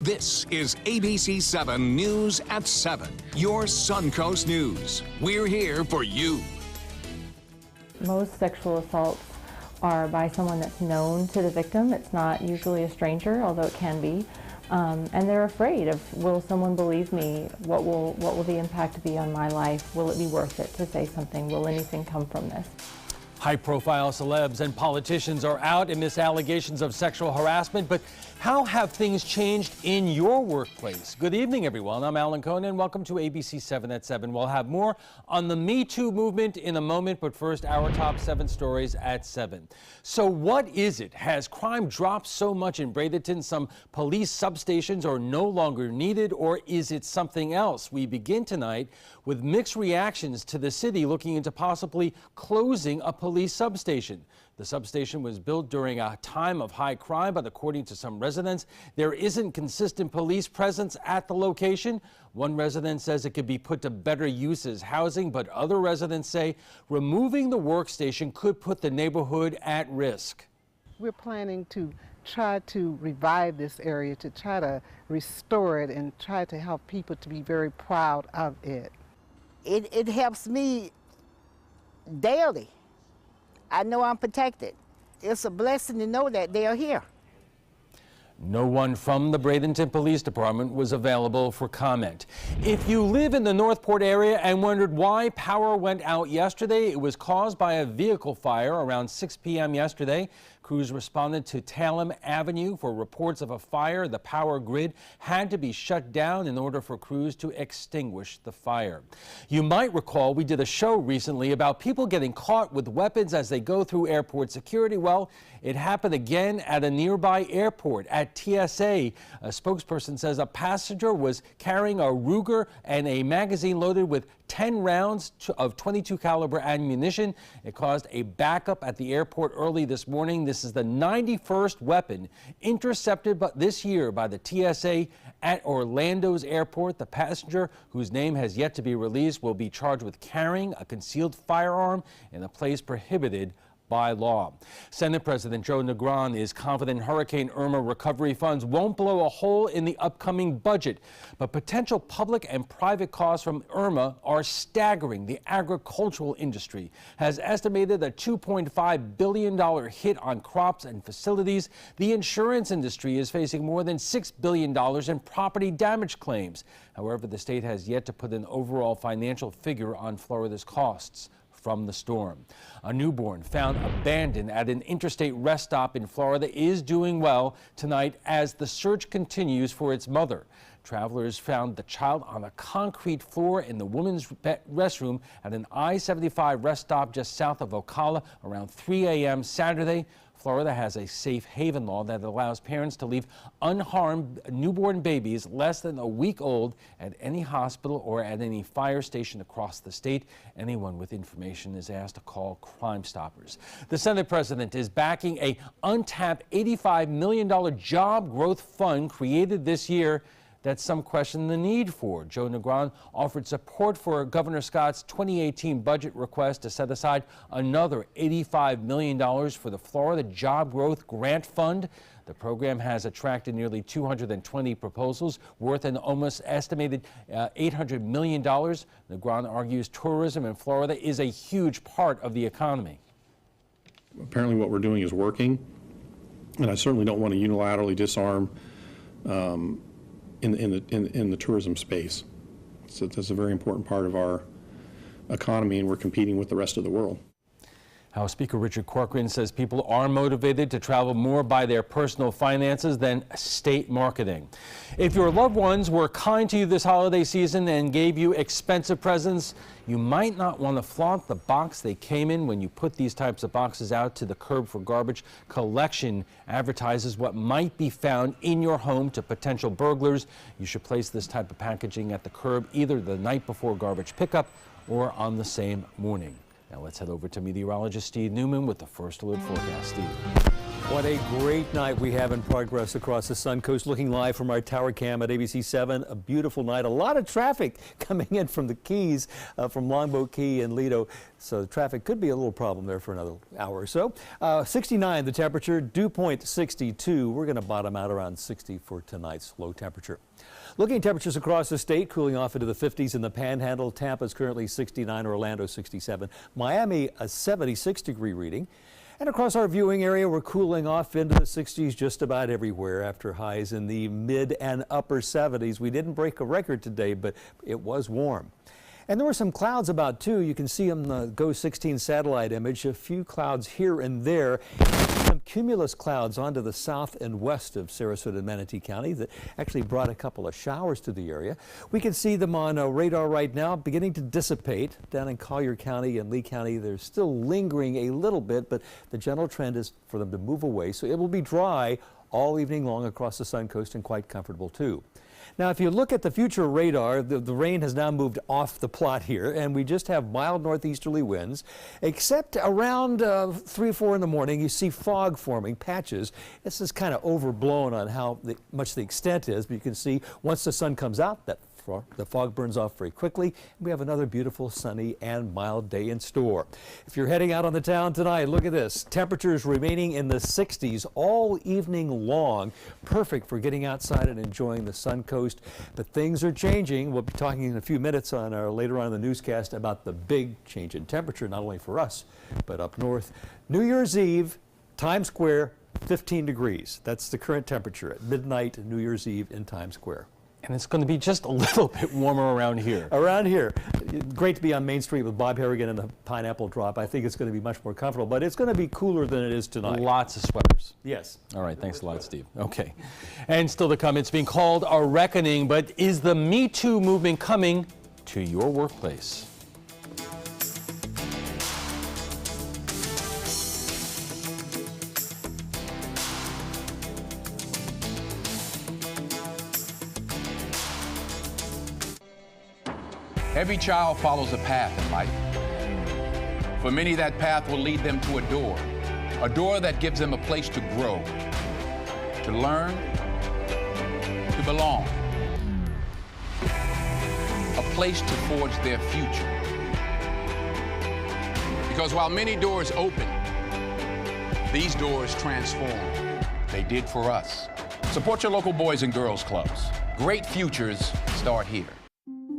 This is ABC7 News at 7, your Suncoast News. We're here for you. Most sexual assaults are by someone that's known to the victim. It's not usually a stranger, although it can be. And they're afraid of, will someone believe me? What will the impact be on my life? Will it be worth it to say something? Will anything come from this? High-profile celebs and politicians are out amidst allegations of sexual harassment, but how have things changed in your workplace? Good evening, everyone. I'm Alan Cohn, and welcome to ABC 7 at 7. We'll have more on the Me Too movement in a moment, but first, our top 7 stories at 7. So what is it? Has crime dropped so much in Bradenton some police substations are no longer needed, or is it something else? We begin tonight with mixed reactions to the city looking into possibly closing a police substation. The substation was built during a time of high crime, but according to some residents, there isn't consistent police presence at the location. One resident says it could be put to better use as housing, but other residents say removing the workstation could put the neighborhood at risk. We're planning to try to revive this area, to try to restore it and try to help people to be very proud of it. It helps me daily. I know I'm protected. It's a blessing to know that they are here. No one from the Bradenton Police Department was available for comment. If you live in the Northport area and wondered why power went out yesterday, it was caused by a vehicle fire around 6 p.m. yesterday. Crews responded to Talem Avenue for reports of a fire. The power grid had to be shut down in order for crews to extinguish the fire. You might recall we did a show recently about people getting caught with weapons as they go through airport security. Well, it happened again at a nearby airport at TSA. A spokesperson says a passenger was carrying a Ruger and a magazine loaded with 10 rounds of .22 caliber ammunition. It caused a backup at the airport early this morning. This is the 91st weapon intercepted this year by the TSA at Orlando's airport. The passenger, whose name has yet to be released, will be charged with carrying a concealed firearm in a place prohibited by law. Senate President Joe Negron is confident Hurricane Irma recovery funds won't blow a hole in the upcoming budget, but potential public and private costs from Irma are staggering. The agricultural industry has estimated a $2.5 billion hit on crops and facilities. The insurance industry is facing more than $6 billion in property damage claims. However, the state has yet to put an overall financial figure on Florida's costs from the storm. A newborn found abandoned at an interstate rest stop in Florida is doing well tonight as the search continues for its mother. Travelers found the child on a concrete floor in the women's restroom at an I-75 rest stop just south of Ocala around 3 a.m. Saturday. Florida has a safe haven law that allows parents to leave unharmed newborn babies less than a week old at any hospital or at any fire station across the state. Anyone with information is asked to call Crime Stoppers. The Senate President is backing a untapped $85 million job growth fund created this year that some question the need for. Joe Negron offered support for Governor Scott's 2018 budget request to set aside another $85 million for the Florida Job Growth Grant Fund. The program has attracted nearly 220 proposals worth an almost estimated $800 million. Negron argues tourism in Florida is a huge part of the economy. Apparently what we're doing is working, and I certainly don't want to unilaterally disarm in the tourism space. So that's a very important part of our economy, and we're competing with the rest of the world. House Speaker Richard Corcoran says people are motivated to travel more by their personal finances than state marketing. If your loved ones were kind to you this holiday season and gave you expensive presents, you might not want to flaunt the box they came in when you put these types of boxes out to the curb for garbage collection. Advertises what might be found in your home to potential burglars. You should place this type of packaging at the curb either the night before garbage pickup or on the same morning. Now let's head over to meteorologist Steve Newman with the First Alert forecast. Steve. What a great night we have in progress across the Sun Coast. Looking live from our tower cam at ABC7. A beautiful night. A lot of traffic coming in from the Keys, from Longboat Key and Lido. So the traffic could be a little problem there for another hour or so. 69 the temperature, dew point 62. We're going to bottom out around 60 for tonight's low temperature. Looking at temperatures across the state, cooling off into the 50s in the Panhandle. Tampa is currently 69, Orlando 67. Miami a 76-degree reading. And across our viewing area, we're cooling off into the 60s just about everywhere after highs in the mid and upper 70s. We didn't break a record today, but it was warm. And there were some clouds about too. You can see on the GO 16 satellite image, a few clouds here and there. Some cumulus clouds onto the south and west of Sarasota and Manatee County that actually brought a couple of showers to the area. We can see them on radar right now, beginning to dissipate. Down in Collier County and Lee County, they're still lingering a little bit, but the general trend is for them to move away. So it will be dry all evening long across the Sun Coast and quite comfortable too. Now, if you look at the future radar, the rain has now moved off the plot here, and we just have mild northeasterly winds, except around 3 or 4 in the morning, you see fog forming, patches. This is kind of overblown on how much the extent is, but you can see once the sun comes out, the fog burns off very quickly. We have another beautiful sunny and mild day in store. If you're heading out on the town tonight, look at this. Temperatures remaining in the 60s all evening long. Perfect for getting outside and enjoying the Sun Coast. But things are changing. We'll be talking in a few minutes later on in the newscast about the big change in temperature, not only for us, but up north. New Year's Eve, Times Square, 15 degrees. That's the current temperature at midnight, New Year's Eve in Times Square. And it's going to be just a little bit warmer around here. Around here. Great to be on Main Street with Bob Harrigan and the Pineapple Drop. I think it's going to be much more comfortable, but it's going to be cooler than it is tonight. Lots of sweaters. Yes. All right, thanks a lot, Steve. Okay. And still to come, it's being called a reckoning, but is the Me Too movement coming to your workplace? Every child follows a path in life. For many, that path will lead them to a door that gives them a place to grow, to learn, to belong, a place to forge their future. Because while many doors open, these doors transform. They did for us. Support your local Boys and Girls Clubs. Great futures start here.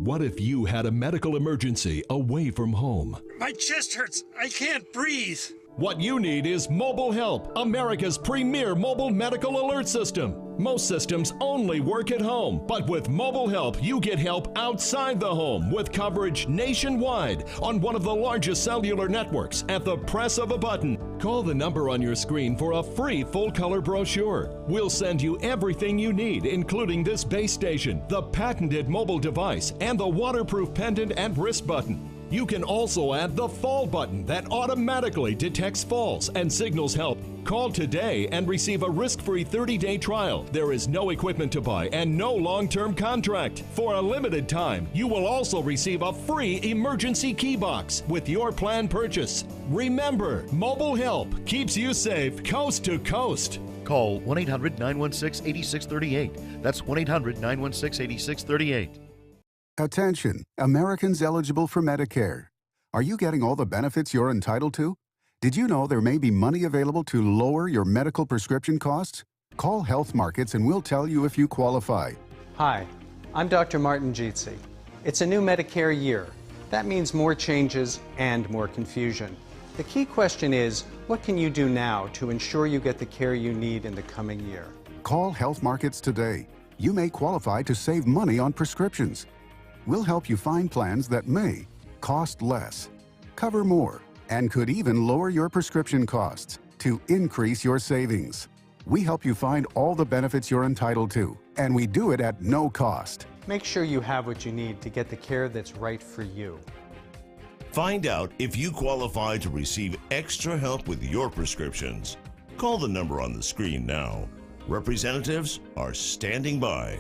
What if you had a medical emergency away from home? My chest hurts. I can't breathe. What you need is Mobile Help, America's premier mobile medical alert system. Most systems only work at home, but with Mobile Help, you get help outside the home with coverage nationwide on one of the largest cellular networks at the press of a button. Call the number on your screen for a free full-color brochure. We'll send you everything you need, including this base station, the patented mobile device, and the waterproof pendant and wrist button. You can also add the fall button that automatically detects falls and signals help. Call today and receive a risk-free 30-day trial. There is no equipment to buy and no long-term contract. For a limited time, you will also receive a free emergency key box with your plan purchase. Remember, Mobile Help keeps you safe coast to coast. Call 1-800-916-8638. That's 1-800-916-8638. Attention, Americans eligible for Medicare. Are you getting all the benefits you're entitled to? Did you know there may be money available to lower your medical prescription costs? Call Health Markets and we'll tell you if you qualify. Hi, I'm Dr. Martin Jeetsi. It's a new Medicare year. That means more changes and more confusion. The key question is, what can you do now to ensure you get the care you need in the coming year? Call Health Markets today. You may qualify to save money on prescriptions. We'll help you find plans that may cost less, cover more, and could even lower your prescription costs to increase your savings. We help you find all the benefits you're entitled to, and we do it at no cost. Make sure you have what you need to get the care that's right for you. Find out if you qualify to receive extra help with your prescriptions. Call the number on the screen now. Representatives are standing by.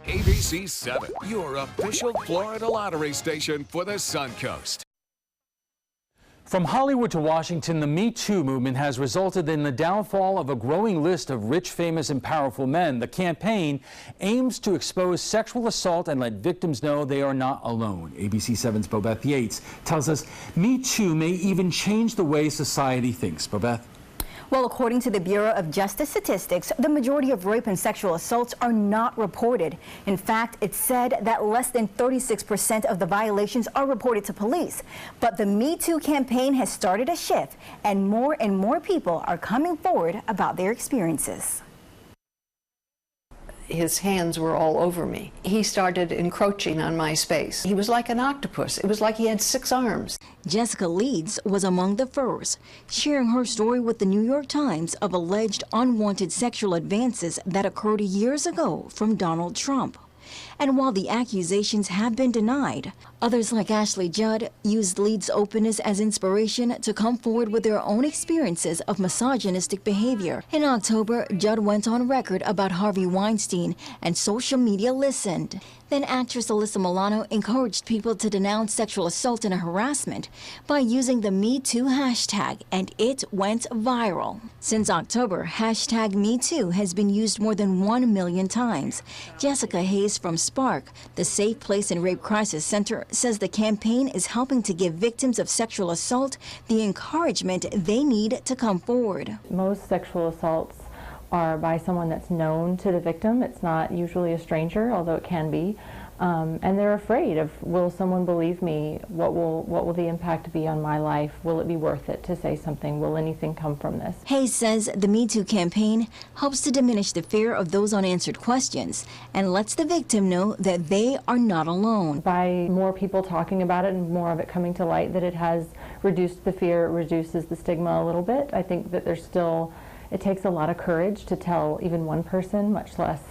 ABC7, your official Florida lottery station for the Sun Coast. From Hollywood to Washington, the Me Too movement has resulted in the downfall of a growing list of rich, famous, and powerful men. The campaign aims to expose sexual assault and let victims know they are not alone. ABC7's Bobeth Yates tells us Me Too may even change the way society thinks. Bobeth? Well, according to the Bureau of Justice Statistics, the majority of rape and sexual assaults are not reported. In fact, it's said that less than 36% of the violations are reported to police. But the Me Too campaign has started a shift, and more people are coming forward about their experiences. His hands were all over me. He started encroaching on my space. He was like an octopus. It was like he had 6 arms. Jessica Leeds was among the first, sharing her story with the New York Times of alleged unwanted sexual advances that occurred years ago from Donald Trump. And while the accusations have been denied, others like Ashley Judd used Leeds' openness as inspiration to come forward with their own experiences of misogynistic behavior. In October, Judd went on record about Harvey Weinstein, and social media listened. Then actress Alyssa Milano encouraged people to denounce sexual assault and harassment by using the Me Too hashtag, and it went viral. Since October, hashtag Me Too has been used more than 1 million times. Jessica Hayes from Spark, the Safe Place and Rape Crisis Center, says the campaign is helping to give victims of sexual assault the encouragement they need to come forward. Most sexual assaults are by someone that's known to the victim. It's not usually a stranger, although it can be. And they're afraid of, will someone believe me? What will the impact be on my life? Will it be worth it to say something? Will anything come from this? Hayes says the Me Too campaign helps to diminish the fear of those unanswered questions and lets the victim know that they are not alone. By more people talking about it and more of it coming to light, that it has reduced the fear, it reduces the stigma a little bit. I think that there's still, it takes a lot of courage to tell even one person, much less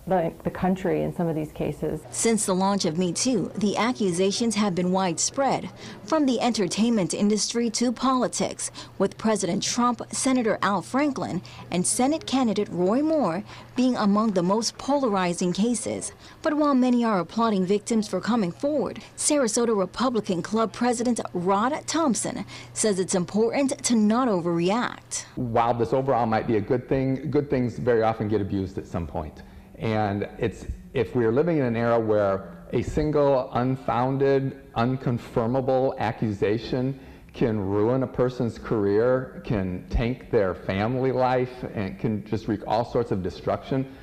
the country in some of these cases. Since the launch of Me Too, the accusations have been widespread, from the entertainment industry to politics, with President Trump, Senator Al Franken, and Senate candidate Roy Moore being among the most polarizing cases. But while many are applauding victims for coming forward, Sarasota Republican Club President Rod Thompson says it's important to not overreact. While this overall might be a good thing, good things very often get abused at some point. And if we're living in an era where a single unfounded, unconfirmable accusation can ruin a person's career, can tank their family life, and can just wreak all sorts of destruction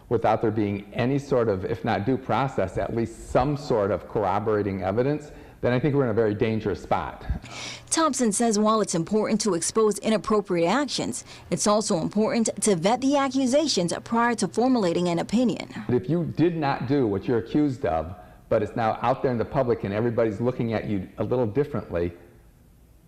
without there being any sort of, if not due process, at least some sort of corroborating evidence, then I think we're in a very dangerous spot. Thompson says while it's important to expose inappropriate actions, it's also important to vet the accusations prior to formulating an opinion. If you did not do what you're accused of, but it's now out there in the public and everybody's looking at you a little differently,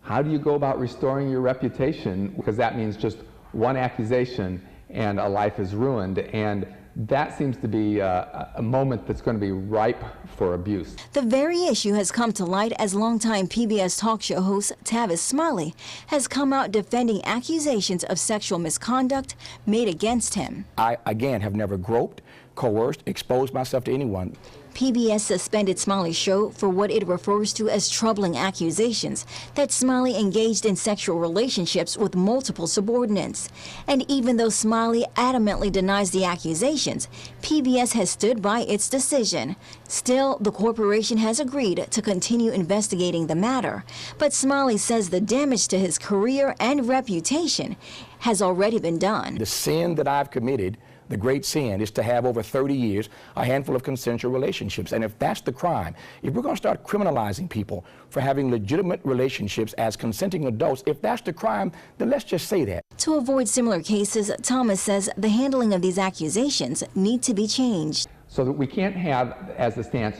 how do you go about restoring your reputation? Because that means just one accusation and a life is ruined. And that seems to be a moment that's going to be ripe for abuse. The very issue has come to light as longtime PBS talk show host Tavis Smiley has come out defending accusations of sexual misconduct made against him. I, again, have never groped, coerced, exposed myself to anyone. PBS suspended Smiley's show for what it refers to as troubling accusations that Smiley engaged in sexual relationships with multiple subordinates. And even though Smiley adamantly denies the accusations, PBS has stood by its decision. Still, the corporation has agreed to continue investigating the matter. But Smiley says the damage to his career and reputation has already been done. The sin that I've committed, the great sin, is to have over 30 years a handful of consensual relationships. And if that's the crime, if we're going to start criminalizing people for having legitimate relationships as consenting adults, if that's the crime, then let's just say that. To avoid similar cases, Thomas says the handling of these accusations need to be changed. So that we can't have, as the stance,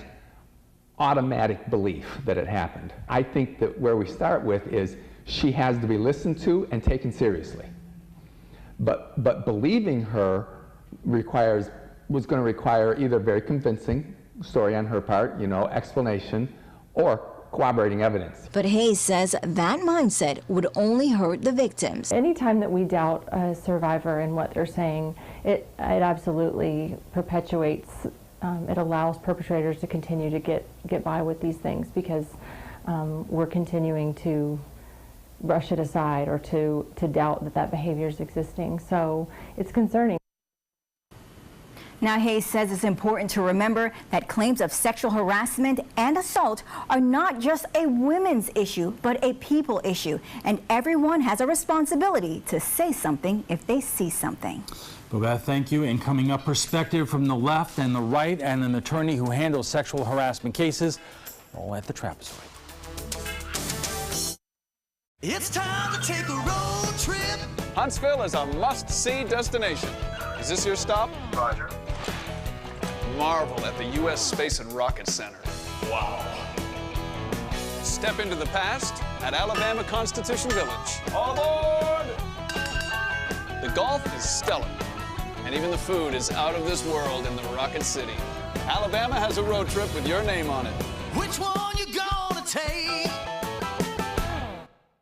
automatic belief that it happened. I think that where we start with is she has to be listened to and taken seriously. But believing her was going to require either very convincing story on her part, explanation, or corroborating evidence. But Hayes says that mindset would only hurt the victims. Anytime that we doubt a survivor and what they're saying, it absolutely perpetuates, it allows perpetrators to continue to get by with these things, because we're continuing to brush it aside or to doubt that that behavior is existing. So it's concerning. Now, Hayes says it's important to remember that claims of sexual harassment and assault are not just a women's issue, but a people issue. And everyone has a responsibility to say something if they see something. Beth, thank you. And coming up, perspective from the left and the right, and an attorney who handles sexual harassment cases, all at the Trapezoid. It's time to take a road trip. Huntsville is a must-see destination. Is this your stop? Roger. Marvel at the U.S. Space and Rocket Center. Wow. Step into the past at Alabama Constitution Village. All aboard! The golf is stellar, and even the food is out of this world in the Rocket City. Alabama has a road trip with your name on it. Which one you gonna take?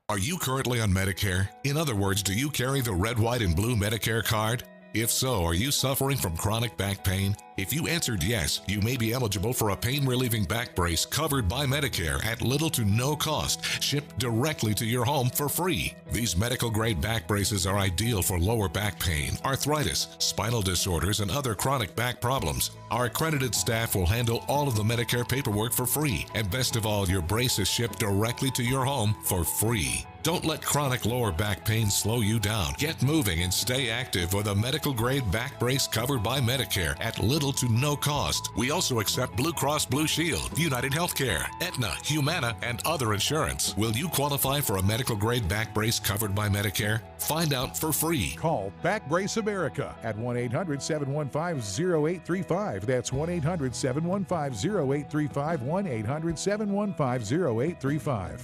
Are you currently on Medicare? In other words, do you carry the red, white, and blue Medicare card? If so, are you suffering from chronic back pain? If you answered yes, you may be eligible for a pain-relieving back brace covered by Medicare at little to no cost, shipped directly to your home for free. These medical-grade back braces are ideal for lower back pain, arthritis, spinal disorders, and other chronic back problems. Our accredited staff will handle all of the Medicare paperwork for free, and best of all, your brace is shipped directly to your home for free. Don't let chronic lower back pain slow you down. Get moving and stay active with a medical-grade back brace covered by Medicare at little to no cost. We also accept Blue Cross Blue Shield, United Healthcare, Aetna, Humana, and other insurance. Will you qualify for a medical-grade back brace covered by Medicare? Find out for free. Call Back Brace America at 1-800-715-0835. That's 1-800-715-0835, 1-800-715-0835.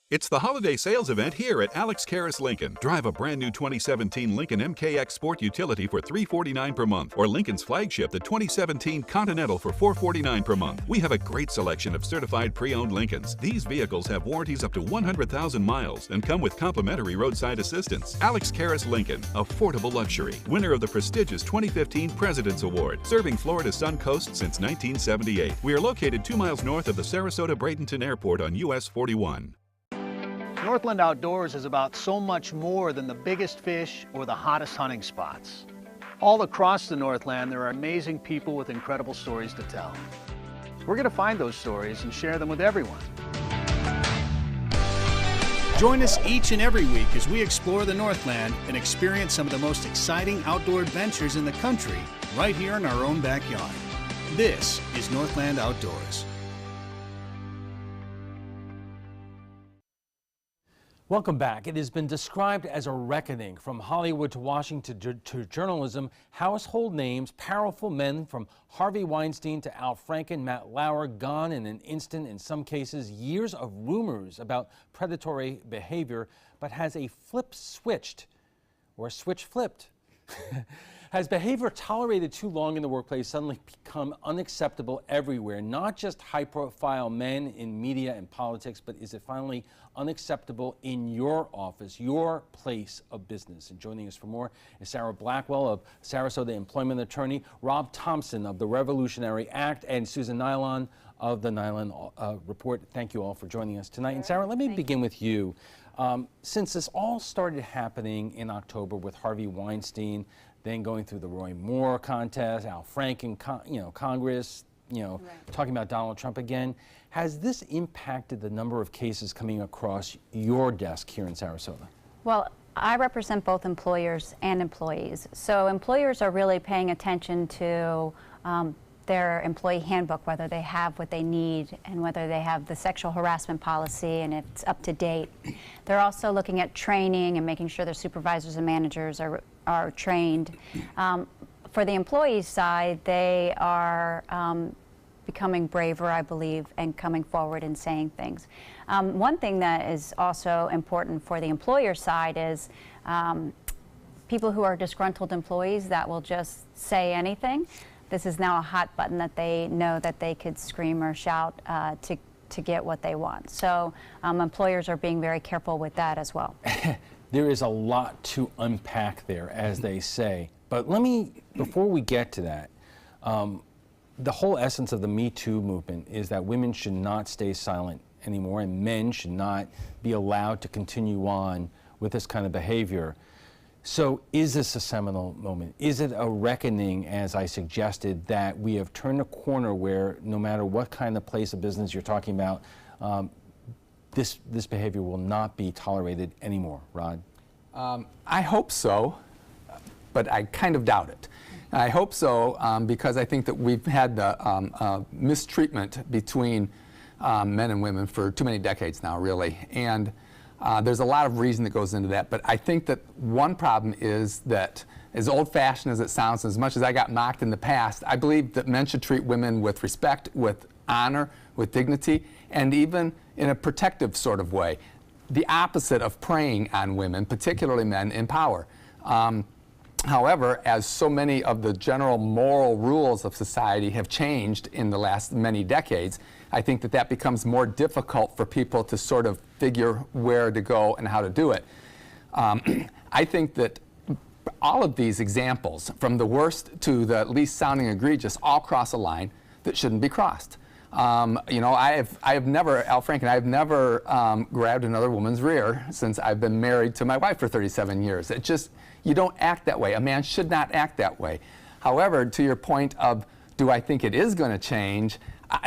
It's the holiday sales event here at Alex Karras Lincoln. Drive a brand new 2017 Lincoln MKX Sport Utility for $349 per month, or Lincoln's flagship, the 2017 Continental, for $449 per month. We have a great selection of certified pre-owned Lincolns. These vehicles have warranties up to 100,000 miles and come with complimentary roadside assistance. Alex Karras Lincoln, affordable luxury. Winner of the prestigious 2015 President's Award, serving Florida's Sun Coast since 1978. We are located 2 miles north of the Sarasota-Bradenton Airport on US 41. Northland Outdoors is about so much more than the biggest fish or the hottest hunting spots. All across the Northland, there are amazing people with incredible stories to tell. We're going to find those stories and share them with everyone. Join us each and every week as we explore the Northland and experience some of the most exciting outdoor adventures in the country right here in our own backyard. This is Northland Outdoors. Welcome back. It has been described as a reckoning from Hollywood to Washington to journalism. Household names, powerful men from Harvey Weinstein to Al Franken, Matt Lauer, gone in an instant. In some cases, years of rumors about predatory behavior, but has a flip switched or a switch flipped? Has behavior tolerated too long in the workplace suddenly become unacceptable everywhere? Not just high-profile men in media and politics, but is it finally unacceptable in your office, your place of business? And joining us for more is Sarah Blackwell of Sarasota Employment Attorney, Rob Thompson of the Revolutionary Act, and Susan Nylon of the Nylon Report. Thank you all for joining us tonight. And Sarah, let me begin with you. Since this all started happening in October with Harvey Weinstein, then going through the Roy Moore contest, Al Franken, Congress, talking about Donald Trump again, has this impacted the number of cases coming across your desk here in Sarasota? Well, I represent both employers and employees. So employers are really paying attention to their employee handbook, whether they have what they need and whether they have the sexual harassment policy and if it's up to date. They're also looking at training and making sure their supervisors and managers are trained. For the employee side, they are becoming braver, I believe, and coming forward and saying things. One thing that is also important for the employer side is people who are disgruntled employees that will just say anything. This is now a hot button that they know that they could scream or shout to get what they want. So employers are being very careful with that as well. There is a lot to unpack there, as they say. But let me, before we get to that, the whole essence of the Me Too movement is that women should not stay silent anymore, and men should not be allowed to continue on with this kind of behavior. So is this a seminal moment? Is it a reckoning, as I suggested, that we have turned a corner where no matter what kind of place of business you're talking about, this behavior will not be tolerated anymore? Rod? I hope so, but I kind of doubt it. I hope so because I think that we've had the mistreatment between men and women for too many decades now, really. And there's a lot of reason that goes into that. But I think that one problem is that, as old-fashioned as it sounds, as much as I got mocked in the past, I believe that men should treat women with respect, with honor, with dignity, and even in a protective sort of way. The opposite of preying on women, particularly men in power. However, as so many of the general moral rules of society have changed in the last many decades, I think that that becomes more difficult for people to sort of figure where to go and how to do it. I think that all of these examples, from the worst to the least sounding egregious, all cross a line that shouldn't be crossed. You know, I have never, Al Franken, I have never grabbed another woman's rear since I've been married to my wife for 37 years. It just, you don't act that way. A man should not act that way. However, to your point of, do I think it is going to change?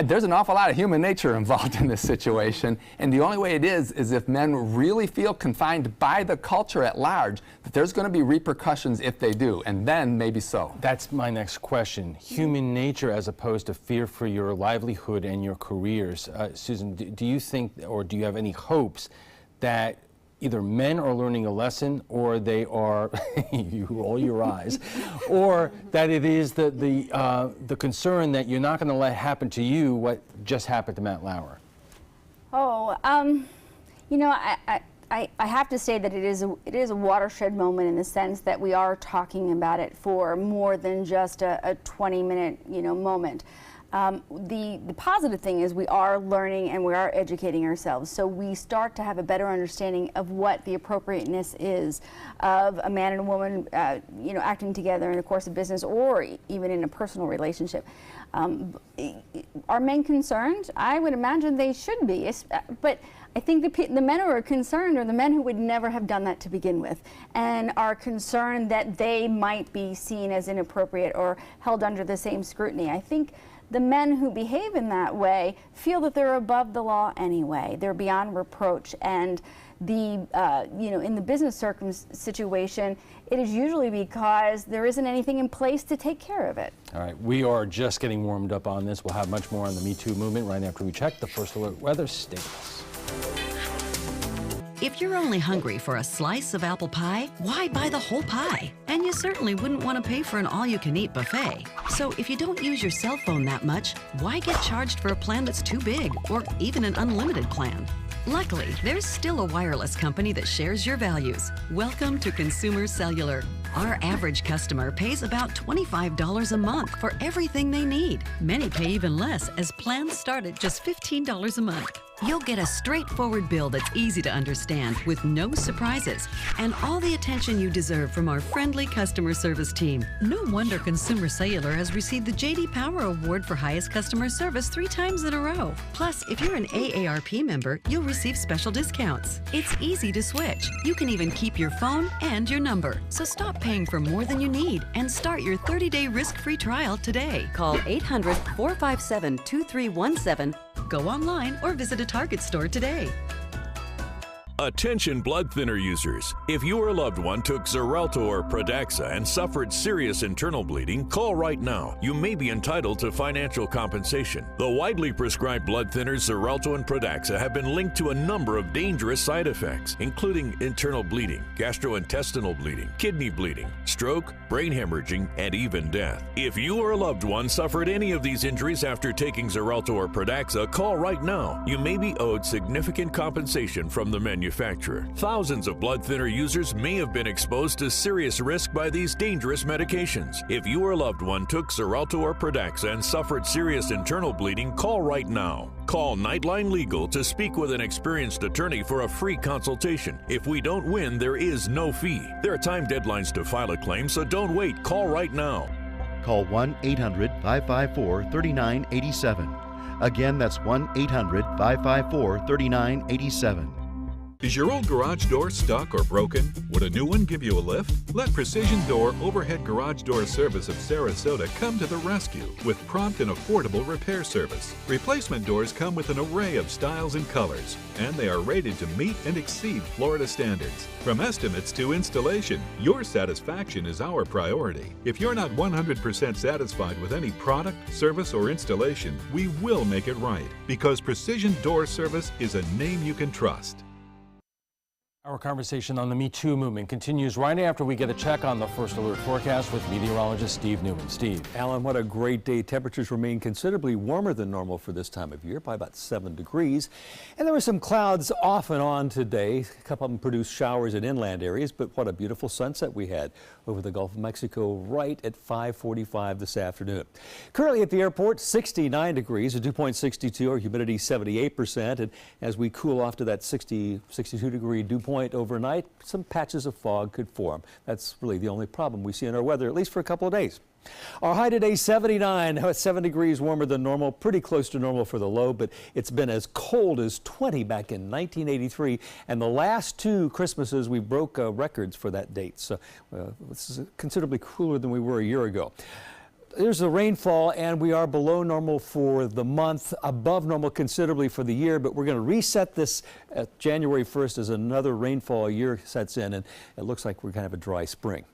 There's an awful lot of human nature involved in this situation, and the only way it is if men really feel confined by the culture at large, that there's going to be repercussions if they do, and then maybe so. That's my next question. Human nature as opposed to fear for your livelihood and your careers. Susan, do you think, or do you have any hopes that either men are learning a lesson, or they are, you roll your eyes, or that it is the concern that you're not going to let happen to you what just happened to Matt Lauer? Oh, you know, I have to say that it is a watershed moment in the sense that we are talking about it for more than just a 20-minute, moment. The positive thing is we are learning and we are educating ourselves, so we start to have a better understanding of what the appropriateness is of a man and a woman, acting together in a course of business or even in a personal relationship. Are men concerned? I would imagine they should be, but I think the men who are concerned are the men who would never have done that to begin with and are concerned that they might be seen as inappropriate or held under the same scrutiny. I think the men who behave in that way feel that they're above the law anyway. They're beyond reproach, and in the business situation, it is usually because there isn't anything in place to take care of it. All right, we are just getting warmed up on this. We'll have much more on the Me Too movement right after we check the First Alert weather. Stay with us. If you're only hungry for a slice of apple pie, why buy the whole pie? And you certainly wouldn't want to pay for an all-you-can-eat buffet. So if you don't use your cell phone that much, why get charged for a plan that's too big, or even an unlimited plan? Luckily, there's still a wireless company that shares your values. Welcome to Consumer Cellular. Our average customer pays about $25 a month for everything they need. Many pay even less, as plans start at just $15 a month. You'll get a straightforward bill that's easy to understand with no surprises and all the attention you deserve from our friendly customer service team. No wonder Consumer Cellular has received the J.D. Power Award for highest customer service 3 times in a row. Plus, if you're an AARP member, you'll receive special discounts. It's easy to switch. You can even keep your phone and your number. So stop paying for more than you need and start your 30-day risk-free trial today. Call 800-457-2317. Go online or visit a Target store today. Attention blood thinner users. If your loved one took Xarelto or Pradaxa and suffered serious internal bleeding, call right now. You may be entitled to financial compensation. The widely prescribed blood thinners Xarelto and Pradaxa have been linked to a number of dangerous side effects, including internal bleeding, gastrointestinal bleeding, kidney bleeding, stroke, brain hemorrhaging, and even death. If you or a loved one suffered any of these injuries after taking Xarelto or Pradaxa, call right now. You may be owed significant compensation from the manufacturer. Thousands of blood thinner users may have been exposed to serious risk by these dangerous medications. If you or a loved one took Xarelto or Pradaxa and suffered serious internal bleeding, call right now. Call Nightline Legal to speak with an experienced attorney for a free consultation. If we don't win, there is no fee. There are time deadlines to file a claim, so don't wait. Call right now. call 1-800-554-3987. Again, that's 1-800-554-3987. Is your old garage door stuck or broken? Would a new one give you a lift? Let Precision Door Overhead Garage Door Service of Sarasota come to the rescue with prompt and affordable repair service. Replacement doors come with an array of styles and colors, and they are rated to meet and exceed Florida standards. From estimates to installation, your satisfaction is our priority. If you're not 100% satisfied with any product, service, or installation, we will make it right, because Precision Door Service is a name you can trust. Our conversation on the Me Too movement continues right after we get a check on the First Alert forecast with meteorologist Steve Newman. Steve. Alan, what a great day. Temperatures remain considerably warmer than normal for this time of year by about 7 degrees. And there were some clouds off and on today. A couple of them produced showers in inland areas, but what a beautiful sunset we had over the Gulf of Mexico right at 5:45 this afternoon. Currently at the airport, 69 degrees, a dew point 62, our humidity 78%. And as we cool off to that 62 degree dew point overnight, some patches of fog could form. That's really the only problem we see in our weather, at least for a couple of days. Our high today, 79, 7 degrees warmer than normal, pretty close to normal for the low, but it's been as cold as 20 back in 1983, and the last two Christmases we broke records for that date. So this is considerably cooler than we were a year ago. There's the rainfall, and we are below normal for the month, above normal considerably for the year, but we're going to reset this at January 1st as another rainfall year sets in, and it looks like we're going to have a dry spring.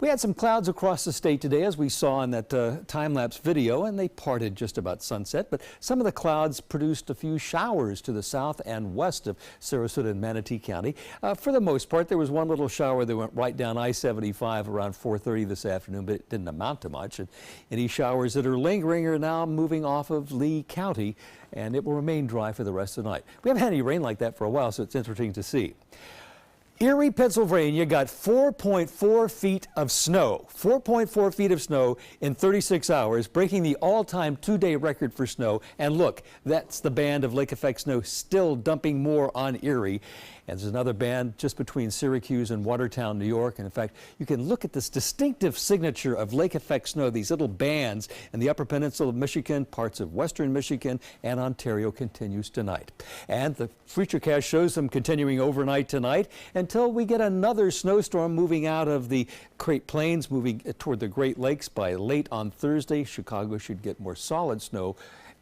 We had some clouds across the state today, as we saw in that time-lapse video, and they parted just about sunset, but some of the clouds produced a few showers to the south and west of Sarasota and Manatee County. For the most part, there was one little shower that went right down I-75 around 4:30 this afternoon, but it didn't amount to much. And any showers that are lingering are now moving off of Lee County, and it will remain dry for the rest of the night. We haven't had any rain like that for a while, so it's interesting to see. Erie, Pennsylvania got 4.4 feet of snow, 4.4 feet of snow in 36 hours, breaking the all-time two-day record for snow. And look, that's the band of lake effect snow still dumping more on Erie. And there's another band just between Syracuse and Watertown, New York. And in fact, you can look at this distinctive signature of lake effect snow, these little bands in the Upper Peninsula of Michigan, parts of Western Michigan, and Ontario continues tonight. And the Futurecast shows them continuing overnight tonight until we get another snowstorm moving out of the Great Plains, moving toward the Great Lakes by late on Thursday. Chicago should get more solid snow,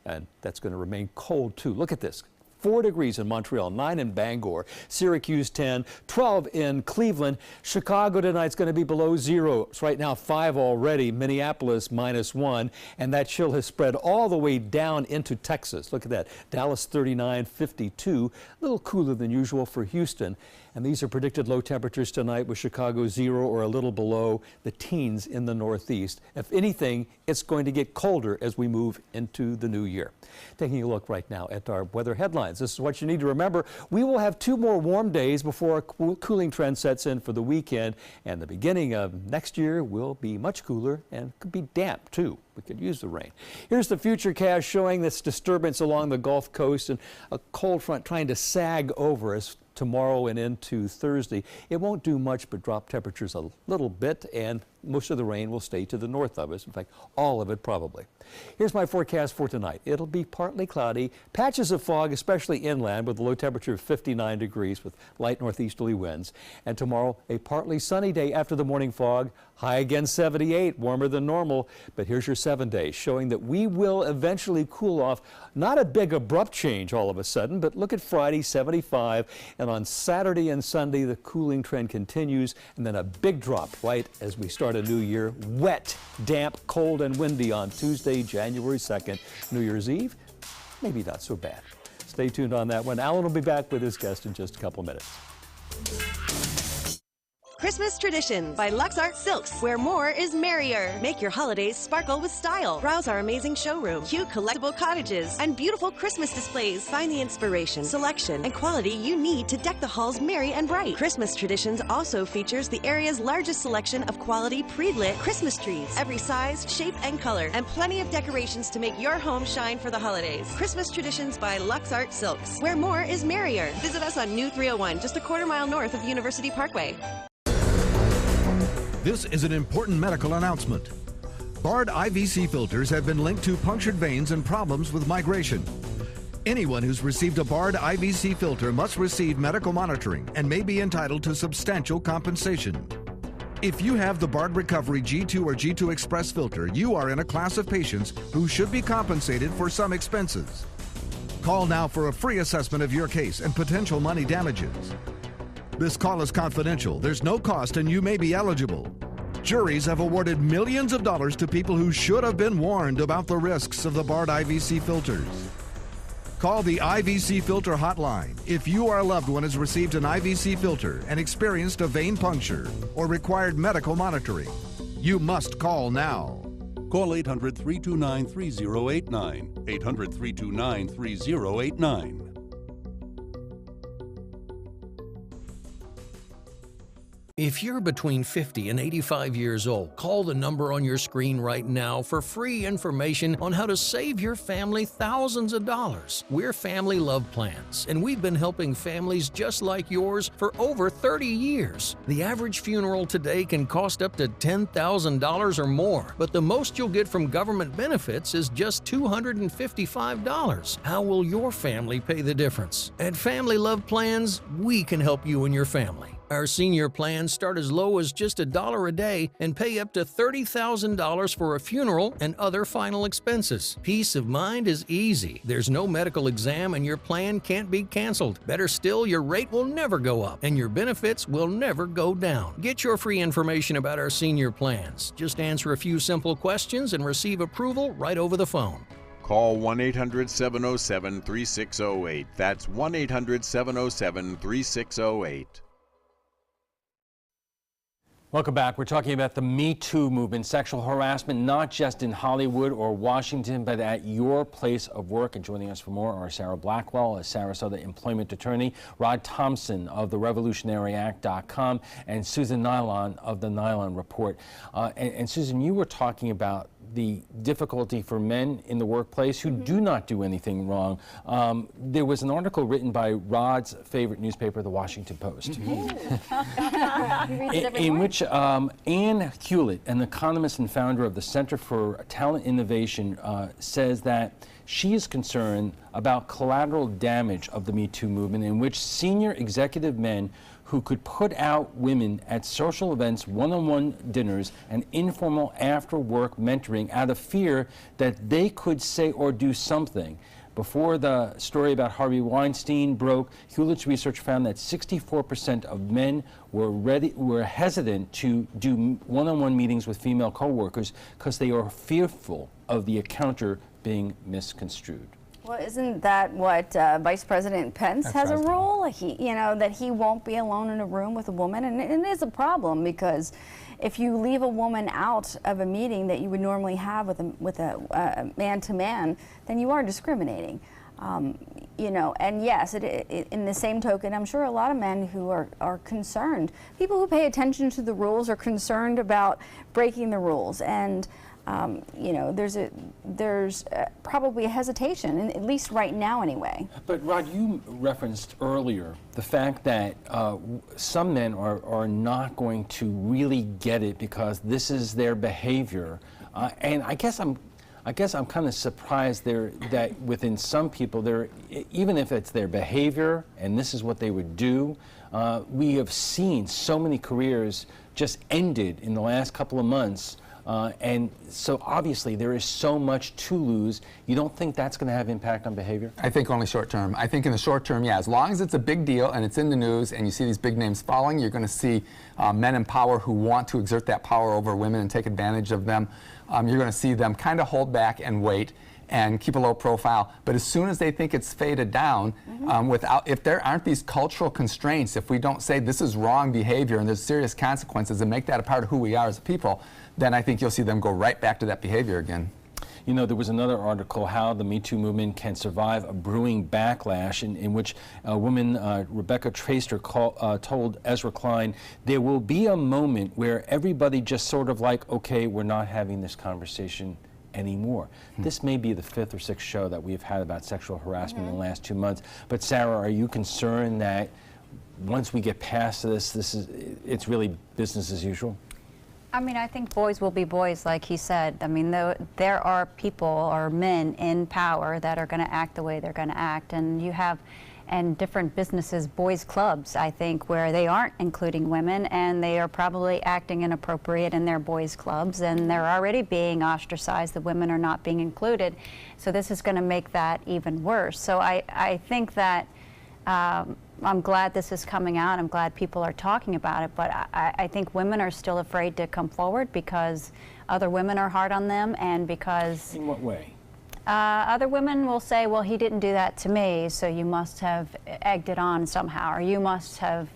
and that's going to remain cold too. Look at this. 4 degrees in Montreal, 9 in Bangor, Syracuse 10, 12 in Cleveland. Chicago tonight's going to be below zero. It's right now 5 already. Minneapolis -1, and that chill has spread all the way down into Texas. Look at that. Dallas 39, 52, a little cooler than usual for Houston. And these are predicted low temperatures tonight with Chicago 0 or a little below the teens in the northeast. If anything, it's going to get colder as we move into the new year. Taking a look right now at our weather headlines. This is what you need to remember. We will have 2 more warm days before a cooling trend sets in for the weekend. And the beginning of next year will be much cooler and could be damp too. We could use the rain. Here's the Futurecast showing this disturbance along the Gulf Coast and a cold front trying to sag over us tomorrow and into Thursday. It won't do much but drop temperatures a little bit, and most of the rain will stay to the north of us. In fact, all of it probably. Here's my forecast for tonight. It'll be partly cloudy, patches of fog, especially inland, with a low temperature of 59 degrees with light northeasterly winds. And tomorrow, a partly sunny day after the morning fog, high again 78, warmer than normal. But here's your 7 days, showing that we will eventually cool off. Not a big abrupt change all of a sudden, but look at Friday, 75. And on Saturday and Sunday, the cooling trend continues, and then a big drop right as we start a new year. Wet, damp, cold, and windy on Tuesday, January 2nd. New Year's Eve, maybe not so bad. Stay tuned on that one. Alan will be back with his guest in just a couple minutes. Christmas Traditions by Lux Art Silks, where more is merrier. Make your holidays sparkle with style. Browse our amazing showroom, cute collectible cottages, and beautiful Christmas displays. Find the inspiration, selection, and quality you need to deck the halls merry and bright. Christmas Traditions also features the area's largest selection of quality pre-lit Christmas trees, every size, shape, and color, and plenty of decorations to make your home shine for the holidays. Christmas Traditions by Lux Art Silks, where more is merrier. Visit us on New 301, just a quarter-mile north of University Parkway. This is an important medical announcement. Bard IVC filters have been linked to punctured veins and problems with migration. Anyone who's received a Bard IVC filter must receive medical monitoring and may be entitled to substantial compensation. If you have the Bard Recovery G2 or G2 Express filter, you are in a class of patients who should be compensated for some expenses. Call now for a free assessment of your case and potential money damages. This call is confidential, there's no cost, and you may be eligible. Juries have awarded millions of dollars to people who should have been warned about the risks of the Bard IVC filters. Call the IVC Filter Hotline if you or a loved one has received an IVC filter and experienced a vein puncture or required medical monitoring. You must call now. Call 800-329-3089. 800-329-3089. If you're between 50 and 85 years old, call the number on your screen right now for free information on how to save your family thousands of dollars. We're Family Love Plans, and we've been helping families just like yours for over 30 years. The average funeral today can cost up to $10,000 or more, but the most you'll get from government benefits is just $255. How will your family pay the difference? At Family Love Plans, we can help you and your family. Our senior plans start as low as just $1 a day and pay up to $30,000 for a funeral and other final expenses. Peace of mind is easy. There's no medical exam and your plan can't be canceled. Better still, your rate will never go up and your benefits will never go down. Get your free information about our senior plans. Just answer a few simple questions and receive approval right over the phone. Call 1-800-707-3608. That's 1-800-707-3608. Welcome back. We're talking about the Me Too movement, sexual harassment, not just in Hollywood or Washington, but at your place of work. And joining us for more are Sarah Blackwell, a Sarasota employment attorney, Rod Thompson of the RevolutionaryAct.com, and Susan Nylon of the Nylon Report. And Susan, you were talking about the difficulty for men in the workplace who do not do anything wrong. There was an article written by Rod's favorite newspaper, The Washington Post, in which Ann Hewlett, an economist and founder of the Center for Talent Innovation, says that she is concerned about collateral damage of the Me Too movement, in which senior executive men who could put out women at social events, one-on-one dinners, and informal after-work mentoring out of fear that they could say or do something. Before the story about Harvey Weinstein broke, Hewlett's research found that 64% of men were hesitant to do one-on-one meetings with female coworkers because they are fearful of the encounter being misconstrued. Well, isn't that what Vice President Pence has a rule? That he won't be alone in a room with a woman, and it is a problem because if you leave a woman out of a meeting that you would normally have with a man-to-man, then you are discriminating. And yes, in the same token, I'm sure a lot of men who are concerned, people who pay attention to the rules are concerned about breaking the rules, and there's probably a hesitation, at least right now anyway. But Rod, you referenced earlier the fact that some men are not going to really get it because this is their behavior, and I guess I'm kind of surprised that within some people, even if it's their behavior and this is what they would do, we have seen so many careers just ended in the last couple of months. And so obviously there is so much to lose. You don't think that's going to have impact on behavior? I think only short term. I think in the short term, yeah, as long as it's a big deal and it's in the news and you see these big names following, you're going to see men in power who want to exert that power over women and take advantage of them. You're going to see them kind of hold back and wait and keep a low profile. But as soon as they think it's faded down, if there aren't these cultural constraints, if we don't say this is wrong behavior and there's serious consequences and make that a part of who we are as a people, then I think you'll see them go right back to that behavior again. You know, there was another article, how the Me Too movement can survive a brewing backlash, in which a woman, Rebecca Traister, told Ezra Klein, there will be a moment where everybody just sort of like, okay, we're not having this conversation anymore. This may be the 5th or 6th show that we've had about sexual harassment in the last 2 months. But Sarah, are you concerned that once we get past this, it's really business as usual? I mean, I think boys will be boys, like he said. I mean, there are people or men in power that are going to act the way they're going to act, and you have, and different businesses, boys clubs, I think, where they aren't including women, and they are probably acting inappropriate in their boys clubs, and they're already being ostracized. The women are not being included, so this is going to make that even worse. So I think that. I'm glad this is coming out. I'm glad people are talking about it, but I think women are still afraid to come forward because other women are hard on them, and because... In what way? Other women will say, well, he didn't do that to me, so you must have egged it on somehow, or you must have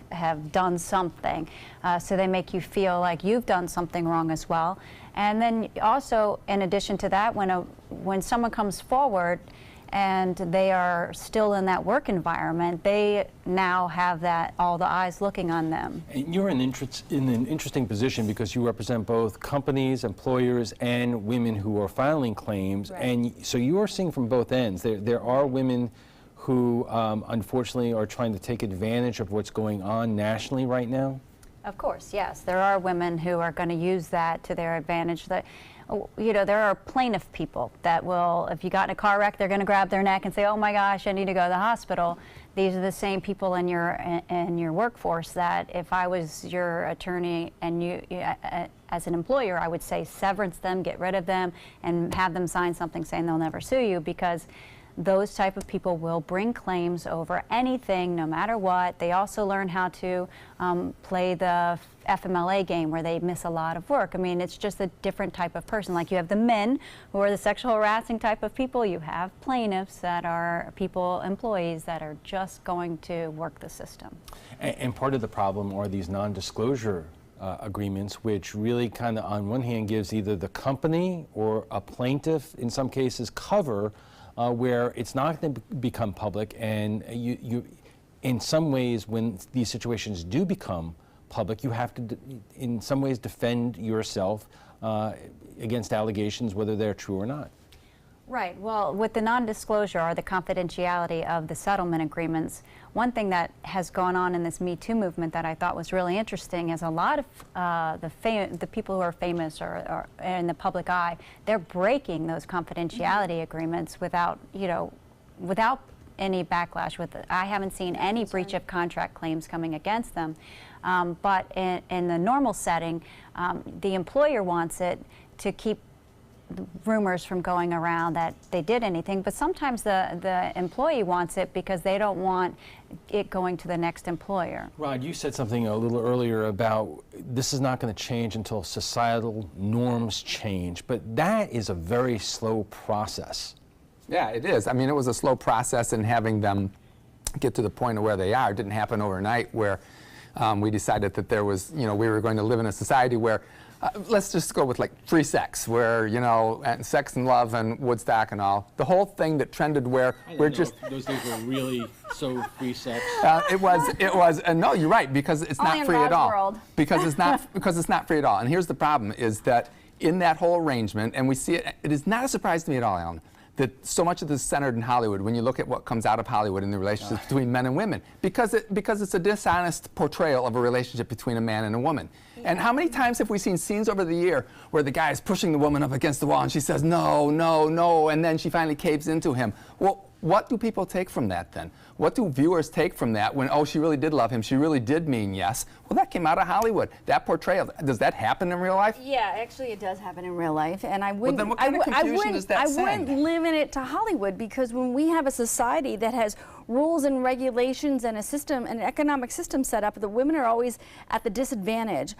done something. So they make you feel like you've done something wrong as well. And then also, in addition to that, when someone comes forward and they are still in that work environment, they now have all the eyes looking on them. And you're in an interesting position because you represent both companies, employers, and women who are filing claims. Right. And so you are seeing from both ends. There are women who unfortunately are trying to take advantage of what's going on nationally right now? Of course, yes. There are women who are going to use that to their advantage. You know, there are plaintiff people that will, if you got in a car wreck, they're going to grab their neck and say, oh my gosh, I need to go to the hospital. These are the same people in your workforce that if I was your attorney and you, as an employer, I would say severance them, get rid of them, and have them sign something saying they'll never sue you, because those type of people will bring claims over anything, no matter what. They also learn how to play the FMLA game where they miss a lot of work. I mean, it's just a different type of person. Like you have the men who are the sexual harassing type of people. You have plaintiffs that are employees that are just going to work the system. And part of the problem are these non-disclosure agreements, which really kind of, on one hand, gives either the company or a plaintiff, in some cases, cover where it's not going to become public, and you, in some ways, when these situations do become public, you have to, in some ways, defend yourself against allegations, whether they're true or not. Right. Well, with the non-disclosure or the confidentiality of the settlement agreements, one thing that has gone on in this Me Too movement that I thought was really interesting is a lot of the people who are famous or in the public eye, they're breaking those confidentiality agreements without, without any backlash. I haven't seen any breach of contract claims coming against them. But in the normal setting, the employer wants it to keep rumors from going around that they did anything, but sometimes the employee wants it because they don't want it going to the next employer. Rod, you said something a little earlier about this is not going to change until societal norms change, but that is a very slow process. Yeah, it is. I mean, it was a slow process, and having them get to the point of where they are didn't happen overnight, where we decided that there was, we were going to live in a society where let's just go with like free sex, where, and sex and love and Woodstock and all. The whole thing that trended where we're just... Those days were really so free sex. It was, no, you're right, because it's Only not free at all. Because it's not free at all. And here's the problem, is that in that whole arrangement, and we see it, it is not a surprise to me at all, Alan, that so much of this is centered in Hollywood when you look at what comes out of Hollywood in the relationships between men and women, because it's a dishonest portrayal of a relationship between a man and a woman. And how many times have we seen scenes over the year where the guy is pushing the woman up against the wall and she says, no, no, no, and then she finally caves into him? Well, what do people take from that then? What do viewers take from that when, oh, she really did love him, she really did mean yes? Well, that came out of Hollywood. That portrayal, does that happen in real life? Yeah, actually it does happen in real life, and I wouldn't, well, then what kind of confusion does that send? I wouldn't limit it to Hollywood, because when we have a society that has rules and regulations and a system, an economic system set up, the women are always at the disadvantage.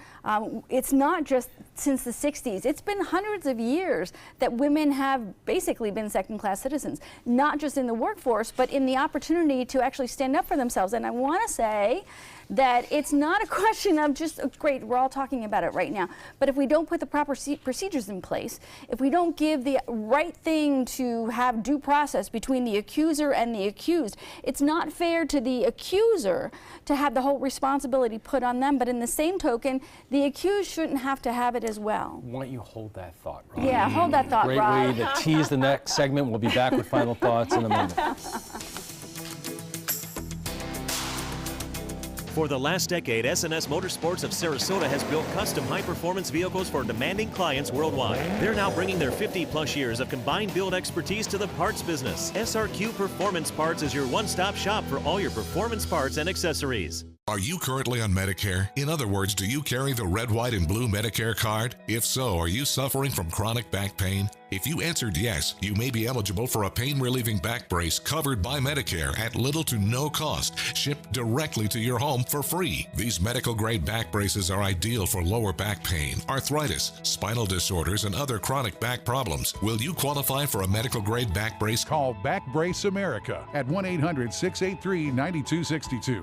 It's not just since the 60s. It's been hundreds of years that women have basically been second-class citizens, not just in the workforce, but in the opportunity to actually stand up for themselves. And I want to say that it's not a question of just, great, we're all talking about it right now, but if we don't put the proper procedures in place, if we don't give the right thing to have due process between the accuser and the accused, it's not fair to the accuser to have the whole responsibility put on them, but in the same token, the accused shouldn't have to have it as well. Why don't you hold that thought, Rod? Yeah, hold that thought, Rod. Great way to tease the next segment. We'll be back with final thoughts in a moment. For the last decade, S&S Motorsports of Sarasota has built custom high-performance vehicles for demanding clients worldwide. They're now bringing their 50-plus years of combined build expertise to the parts business. SRQ Performance Parts is your one-stop shop for all your performance parts and accessories. Are you currently on Medicare? In other words, do you carry the red, white, and blue Medicare card? If so, are you suffering from chronic back pain? If you answered yes, you may be eligible for a pain-relieving back brace covered by Medicare at little to no cost, shipped directly to your home for free. These medical-grade back braces are ideal for lower back pain, arthritis, spinal disorders, and other chronic back problems. Will you qualify for a medical-grade back brace? Call Back Brace America at 1-800-683-9262.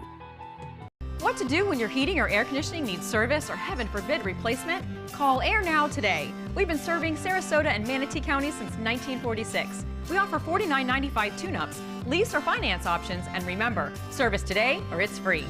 What to do when your heating or air conditioning needs service or, heaven forbid, replacement? Call Air Now today. We've been serving Sarasota and Manatee counties since 1946. We offer $49.95 tune-ups, lease or finance options, and remember, service today or it's free.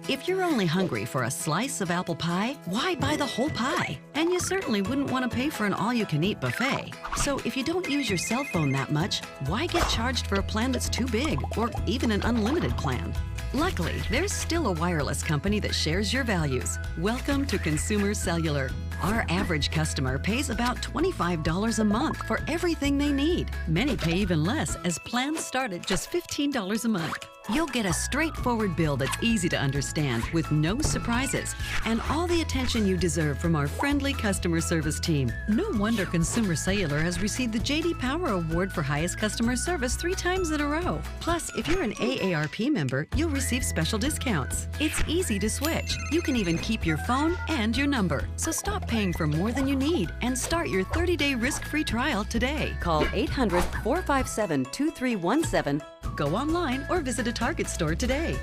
If you're only hungry for a slice of apple pie, why buy the whole pie? And you certainly wouldn't want to pay for an all-you-can-eat buffet. So if you don't use your cell phone that much, why get charged for a plan that's too big or even an unlimited plan? Luckily, there's still a wireless company that shares your values. Welcome to Consumer Cellular. Our average customer pays about $25 a month for everything they need. Many pay even less, as plans start at just $15 a month. You'll get a straightforward bill that's easy to understand with no surprises and all the attention you deserve from our friendly customer service team. No wonder Consumer Cellular has received the J.D. Power Award for highest customer service 3 times in a row. Plus, if you're an AARP member, you'll receive special discounts. It's easy to switch. You can even keep your phone and your number. So stop paying for more than you need and start your 30-day risk-free trial today. Call 800-457-2317. Go online or visit a Target store today.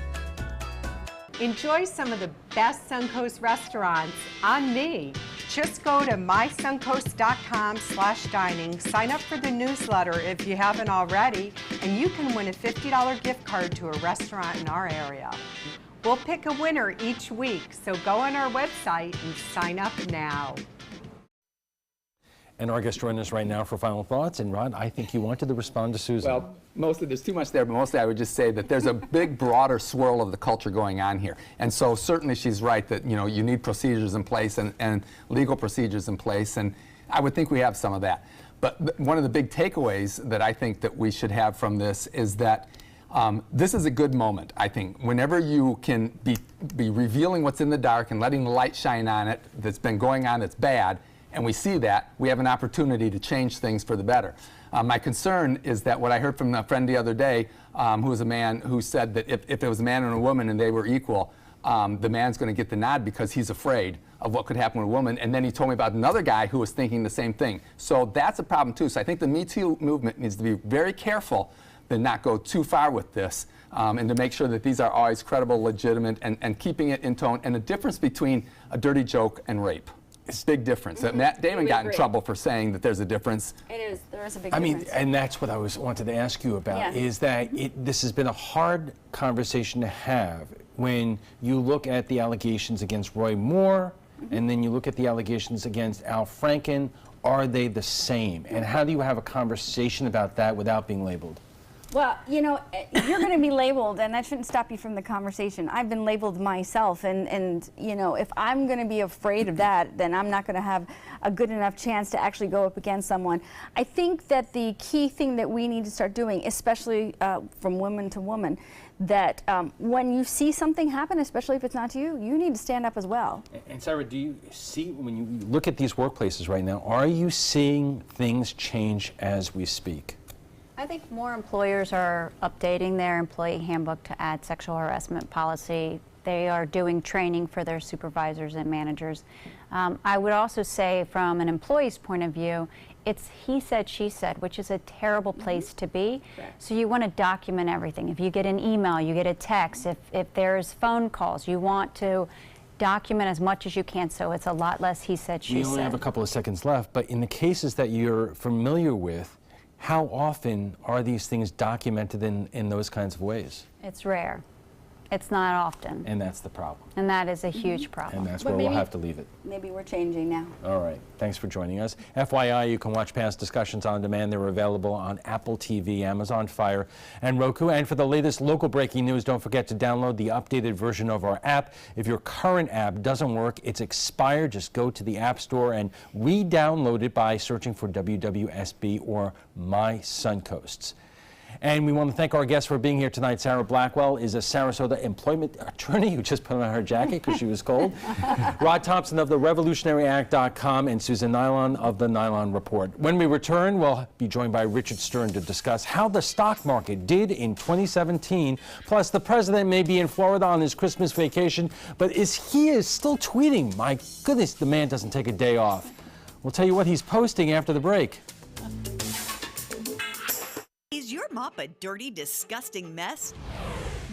Enjoy some of the best Suncoast restaurants on me. Just go to mysuncoast.com/dining, sign up for the newsletter if you haven't already, and you can win a $50 gift card to a restaurant in our area. We'll pick a winner each week, so go on our website and sign up now. And our guest joining us right now for final thoughts. And Rod, I think you wanted to respond to Susan. Well, mostly there's too much there, but mostly I would just say that there's a big, broader swirl of the culture going on here. And so certainly she's right that, you know, you need procedures in place and legal procedures in place. And I would think we have some of that. But one of the big takeaways that I think that we should have from this is that this is a good moment, I think. Whenever you can be revealing what's in the dark and letting the light shine on it that's been going on that's bad, and we see that, we have an opportunity to change things for the better. My concern is that what I heard from a friend the other day, who was a man who said that if it was a man and a woman and they were equal, the man's going to get the nod because he's afraid of what could happen with a woman. And then he told me about another guy who was thinking the same thing. So that's a problem too. So I think the Me Too movement needs to be very careful to not go too far with this, and to make sure that these are always credible, legitimate, and keeping it in tone. And the difference between a dirty joke and rape. It's a big difference. Matt Damon got in trouble for saying that there's a difference. It is. There is a big difference. I difference. mean, and that's what I wanted to ask you about, is that this has been a hard conversation to have when you look at the allegations against Roy Moore, and then you look at the allegations against Al Franken. Are they the same? And how do you have a conversation about that without being labeled? Well, you know, you're going to be labeled, and that shouldn't stop you from the conversation. I've been labeled myself, and you know, if I'm going to be afraid of that, then I'm not going to have a good enough chance to actually go up against someone. I think that the key thing that we need to start doing, especially from woman to woman, that when you see something happen, especially if it's not to you, you need to stand up as well. And Sarah, do you see, when you look at these workplaces right now, are you seeing things change as we speak? I think more employers are updating their employee handbook to add sexual harassment policy. They are doing training for their supervisors and managers. I would also say from an employee's point of view, it's he said, she said, which is a terrible place to be. So you want to document everything. If you get an email, you get a text, if there's phone calls, you want to document as much as you can so it's a lot less he said, she said. We only have a couple of seconds left, but in the cases that you're familiar with, how often are these things documented in those kinds of ways? It's rare. It's not often. And that's the problem. And that is a huge problem. And that's where we'll have to leave it. Maybe we're changing now. All right. Thanks for joining us. FYI, you can watch past discussions on demand. They're available on Apple TV, Amazon Fire, and Roku. And for the latest local breaking news, don't forget to download the updated version of our app. If your current app doesn't work, it's expired, just go to the App Store and re-download it by searching for WWSB or My Suncoasts. And we want to thank our guests for being here tonight. Sarah Blackwell is a Sarasota employment attorney who just put on her jacket because she was cold. Rod Thompson of the RevolutionaryAct.com and Susan Nylon of the Nylon Report. When we return, we'll be joined by Richard Stern to discuss how the stock market did in 2017. Plus, the president may be in Florida on his Christmas vacation, but he is still tweeting. My goodness, the man doesn't take a day off. We'll tell you what he's posting after the break. Is your mop a dirty, disgusting mess?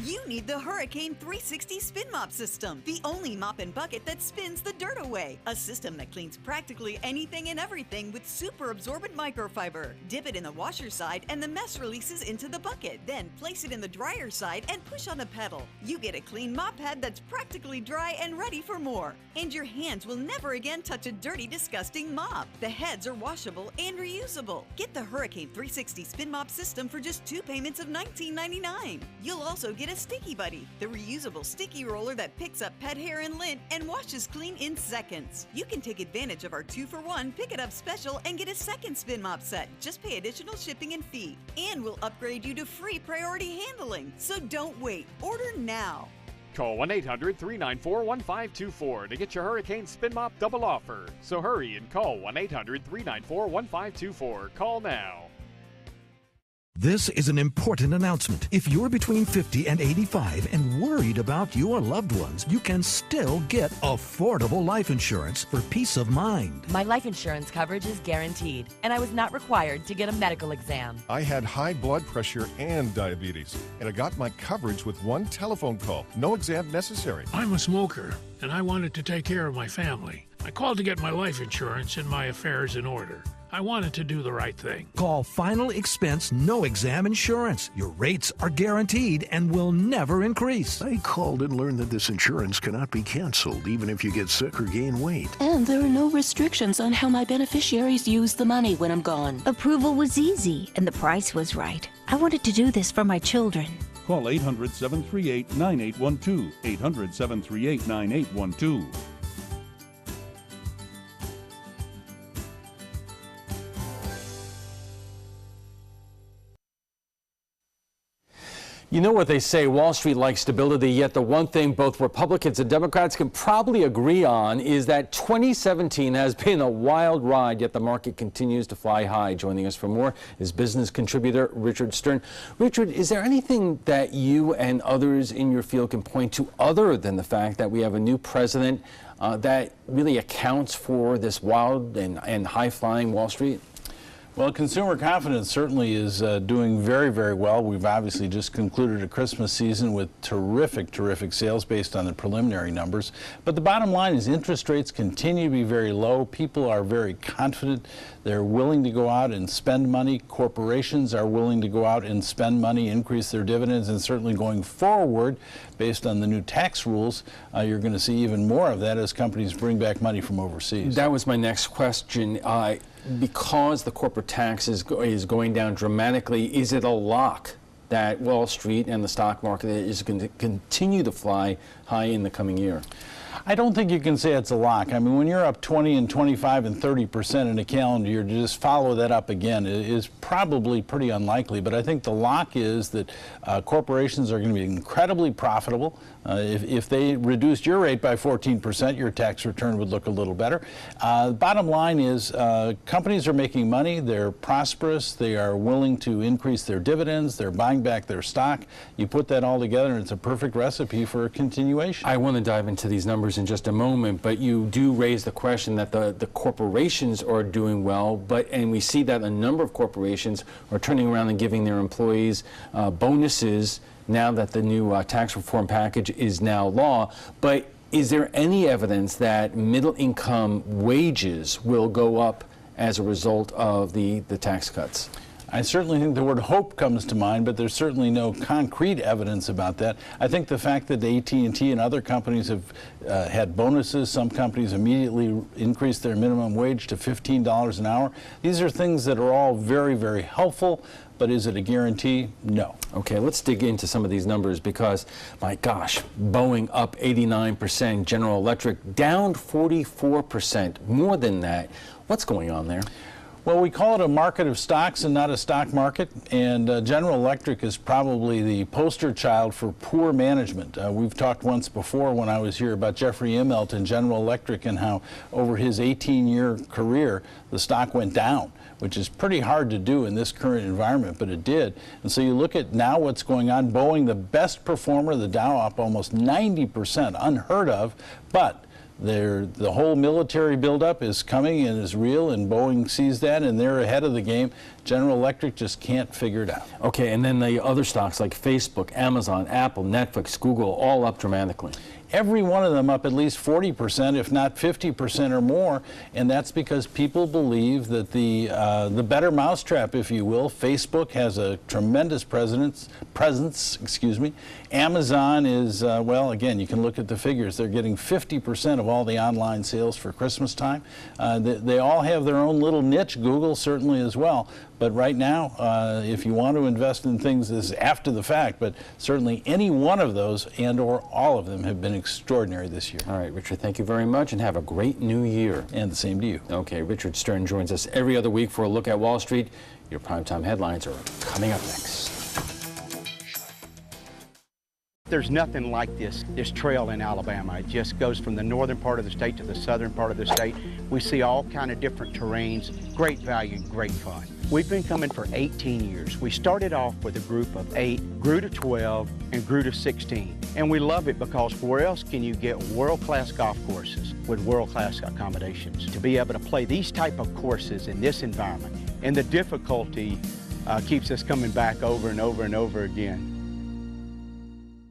You need the Hurricane 360 Spin Mop System, the only mop and bucket that spins the dirt away. A system that cleans practically anything and everything with super absorbent microfiber. Dip it in the washer side and the mess releases into the bucket. Then place it in the dryer side and push on the pedal. You get a clean mop head that's practically dry and ready for more. And your hands will never again touch a dirty, disgusting mop. The heads are washable and reusable. Get the Hurricane 360 Spin Mop System for just 2 payments of $19.99. You'll also get a Sticky Buddy, the reusable sticky roller that picks up pet hair and lint and washes clean in seconds. You can take advantage of our 2-for-1 Pick It Up special and get a second spin mop set. Just pay additional shipping and fee. And we'll upgrade you to free priority handling. So don't wait. Order now. Call 1-800-394-1524 to get your Hurricane Spin Mop double offer. So hurry and call 1-800-394-1524. Call now. This is an important announcement. If you're between 50 and 85 and worried about your loved ones, you can still get affordable life insurance for peace of mind. My life insurance coverage is guaranteed, and I was not required to get a medical exam. I had high blood pressure and diabetes, and I got my coverage with one telephone call. No exam necessary. I'm a smoker, and I wanted to take care of my family. I called to get my life insurance and my affairs in order. I wanted to do the right thing. Call Final Expense No Exam Insurance. Your rates are guaranteed and will never increase. I called and learned that this insurance cannot be canceled even if you get sick or gain weight. And there are no restrictions on how my beneficiaries use the money when I'm gone. Approval was easy and the price was right. I wanted to do this for my children. Call 800-738-9812. 800-738-9812. You know what they say, Wall Street likes stability, yet the one thing both Republicans and Democrats can probably agree on is that 2017 has been a wild ride, yet the market continues to fly high. Joining us for more is business contributor Richard Stern. Richard, is there anything that you and others in your field can point to other than the fact that we have a new president that really accounts for this wild and high-flying Wall Street? Well, consumer confidence certainly is doing very, very well. We've obviously just concluded a Christmas season with terrific sales based on the preliminary numbers. But the bottom line is interest rates continue to be very low. People are very confident. They're willing to go out and spend money. Corporations are willing to go out and spend money, increase their dividends, and certainly going forward, based on the new tax rules, you're going to see even more of that as companies bring back money from overseas. That was my next question. Because the corporate tax is going down dramatically, is it a lock that Wall Street and the stock market is going to continue to fly high in the coming year? I don't think you can say it's a lock. I mean, when you're up 20 and 25 and 30% in a calendar year, to just follow that up again is probably pretty unlikely. But I think the lock is that corporations are going to be incredibly profitable. If they reduced your rate by 14%, your tax return would look a little better. Bottom line is companies are making money. They're prosperous. They are willing to increase their dividends. They're buying back their stock. You put that all together, and it's a perfect recipe for a continuation. I want to dive into these numbers in just a moment, but you do raise the question that the corporations are doing well, and we see that a number of corporations are turning around and giving their employees bonuses now that the new tax reform package is now law. But is there any evidence that middle income wages will go up as a result of the tax cuts? I certainly think the word hope comes to mind, but there's certainly no concrete evidence about that. I think the fact that AT&T and other companies have had bonuses, some companies immediately increased their minimum wage to $15 an hour. These are things that are all very, very helpful, but is it a guarantee? No. Okay, let's dig into some of these numbers because, my gosh, Boeing up 89%, General Electric down 44%, more than that. What's going on there? Well, we call it a market of stocks and not a stock market, and General Electric is probably the poster child for poor management. We've talked once before when I was here about Jeffrey Immelt and General Electric and how over his 18-year career the stock went down, which is pretty hard to do in this current environment, but it did. And so you look at now what's going on. Boeing, the best performer, the Dow up almost 90%, unheard of, but the whole military buildup is coming and is real, and Boeing sees that, and they're ahead of the game. General Electric just can't figure it out. Okay, and then the other stocks like Facebook, Amazon, Apple, Netflix, Google, all up dramatically. Every one of them up at least 40%, if not 50% or more, and that's because people believe that the better mousetrap, if you will, Facebook has a tremendous presence. Amazon is, well, again, you can look at the figures. They're getting 50% of all the online sales for Christmas time. They all have their own little niche, Google certainly as well. But right now, if you want to invest in things, this is after the fact, but certainly any one of those and or all of them have been extraordinary this year. All right, Richard, thank you very much, and have a great new year. And the same to you. Okay, Richard Stern joins us every other week for a look at Wall Street. Your primetime headlines are coming up next. There's nothing like this trail in Alabama. It just goes from the northern part of the state to the southern part of the state. We see all kind of different terrains, great value, great fun. We've been coming for 18 years. We started off with a group of 8, grew to 12, and grew to 16. And we love it because where else can you get world-class golf courses with world-class accommodations? To be able to play these type of courses in this environment, and the difficulty keeps us coming back over and over and over again.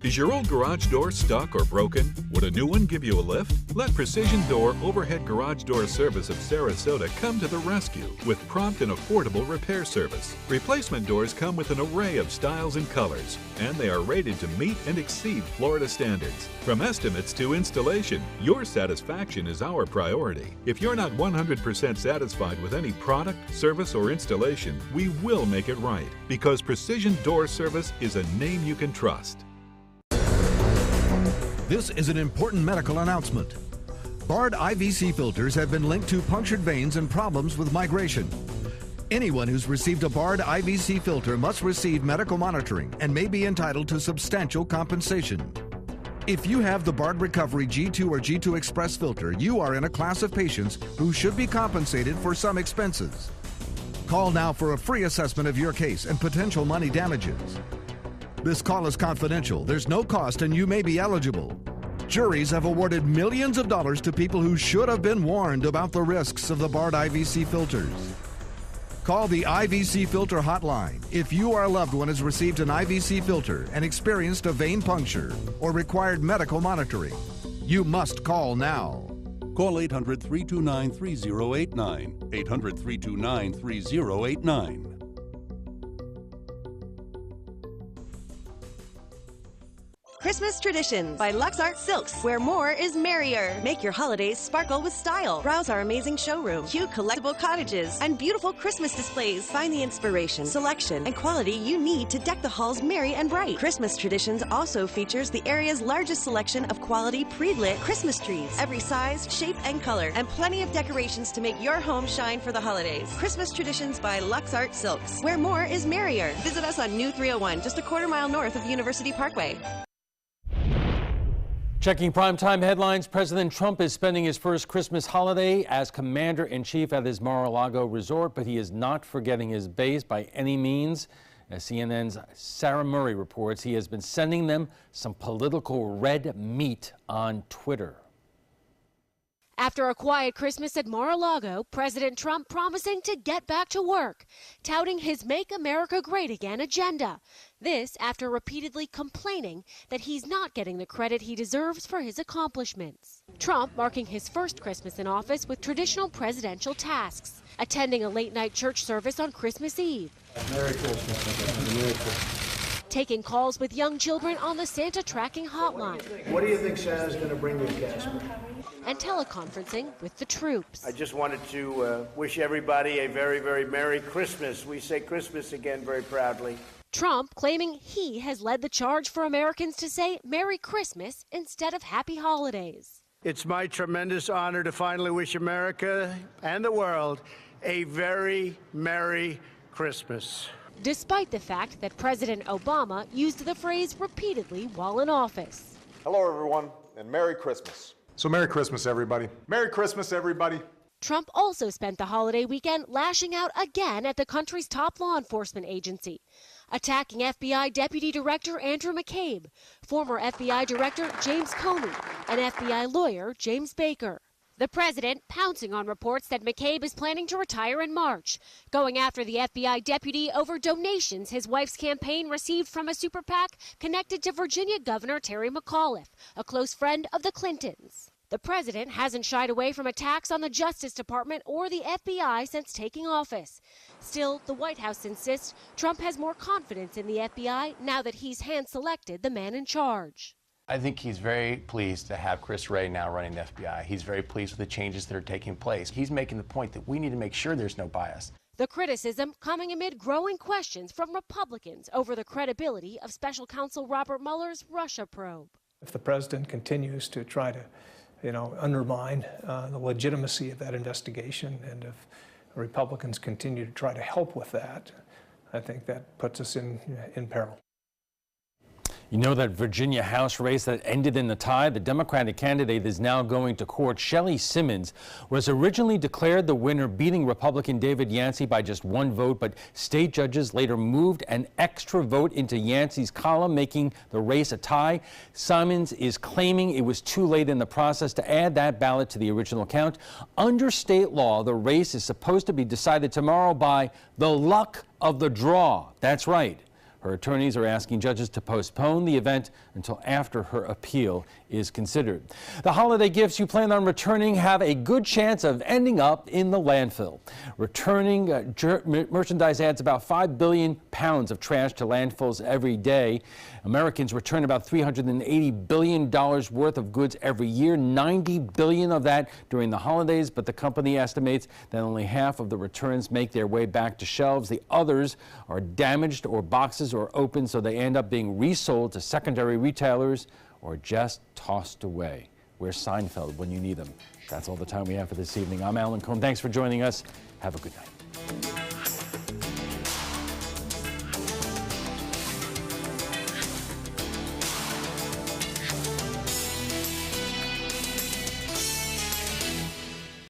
Is your old garage door stuck or broken? Would a new one give you a lift? Let Precision Door Overhead Garage Door Service of Sarasota come to the rescue with prompt and affordable repair service. Replacement doors come with an array of styles and colors, and they are rated to meet and exceed Florida standards. From estimates to installation, your satisfaction is our priority. If you're not 100% satisfied with any product, service, or installation, we will make it right, because Precision Door Service is a name you can trust. This is an important medical announcement. Bard IVC filters have been linked to punctured veins and problems with migration. Anyone who's received a Bard IVC filter must receive medical monitoring and may be entitled to substantial compensation. If you have the Bard Recovery G2 or G2 Express filter, you are in a class of patients who should be compensated for some expenses. Call now for a free assessment of your case and potential money damages. This call is confidential. There's no cost and you may be eligible. Juries have awarded millions of dollars to people who should have been warned about the risks of the Bard IVC filters. Call the IVC Filter Hotline if your loved one has received an IVC filter and experienced a vein puncture or required medical monitoring. You must call now. Call 800-329-3089. 800-329-3089. Christmas Traditions by Lux Art Silks, where more is merrier. Make your holidays sparkle with style. Browse our amazing showroom, cute collectible cottages, and beautiful Christmas displays. Find the inspiration, selection, and quality you need to deck the halls merry and bright. Christmas Traditions also features the area's largest selection of quality pre-lit Christmas trees, every size, shape, and color, and plenty of decorations to make your home shine for the holidays. Christmas Traditions by Lux Art Silks, where more is merrier. Visit us on New 301, just a quarter-mile north of University Parkway. Checking primetime headlines, President Trump is spending his first Christmas holiday as commander-in-chief at his Mar-a-Lago resort, but he is not forgetting his base by any means. As CNN's Sarah Murray reports, he has been sending them some political red meat on Twitter. After a quiet Christmas at Mar-a-Lago, President Trump promising to get back to work, touting his Make America Great Again agenda. This after repeatedly complaining that he's not getting the credit he deserves for his accomplishments. Trump marking his first Christmas in office with traditional presidential tasks, attending a late-night church service on Christmas Eve. Merry Christmas. Merry Christmas. Taking calls with young children on the Santa tracking hotline. What do you think Santa's going to bring you, Casper? And teleconferencing with the troops. I just wanted to wish everybody a very, very Merry Christmas. We say Christmas again very proudly. Trump claiming he has led the charge for Americans to say Merry Christmas instead of Happy Holidays. It's my tremendous honor to finally wish America and the world a very Merry Christmas. Despite the fact that President Obama used the phrase repeatedly while in office. Hello, everyone, and Merry Christmas. So Merry Christmas, everybody. Merry Christmas, everybody. Trump also spent the holiday weekend lashing out again at the country's top law enforcement agency, attacking FBI Deputy Director Andrew McCabe, former FBI Director James Comey, and FBI lawyer James Baker. The president pouncing on reports that McCabe is planning to retire in March, going after the FBI deputy over donations his wife's campaign received from a super PAC connected to Virginia Governor Terry McAuliffe, a close friend of the Clintons. The president hasn't shied away from attacks on the Justice Department or the FBI since taking office. Still, the White House insists Trump has more confidence in the FBI now that he's hand-selected the man in charge. I think he's very pleased to have Chris Wray now running the FBI. He's very pleased with the changes that are taking place. He's making the point that we need to make sure there's no bias. The criticism coming amid growing questions from Republicans over the credibility of Special Counsel Robert Mueller's Russia probe. If the president continues to try to, undermine the legitimacy of that investigation, and if Republicans continue to try to help with that, I think that puts us in peril. You know that Virginia House race that ended in the tie? The Democratic candidate is now going to court. Shelley Simmons was originally declared the winner, beating Republican David Yancey by just one vote, but state judges later moved an extra vote into Yancey's column, making the race a tie. Simmons is claiming it was too late in the process to add that ballot to the original count. Under state law, the race is supposed to be decided tomorrow by the luck of the draw. That's right. Her attorneys are asking judges to postpone the event until after her appeal is considered. The holiday gifts you plan on returning have a good chance of ending up in the landfill. Returning merchandise adds about 5 billion pounds of trash to landfills every day. Americans return about $380 billion worth of goods every year, 90 billion of that during the holidays, but the company estimates that only half of the returns make their way back to shelves. The others are damaged or boxes or open, so they end up being resold to secondary retailers or just tossed away. Where's Seinfeld when you need them? That's all the time we have for this evening. I'm Alan Cohn. Thanks for joining us. Have a good night.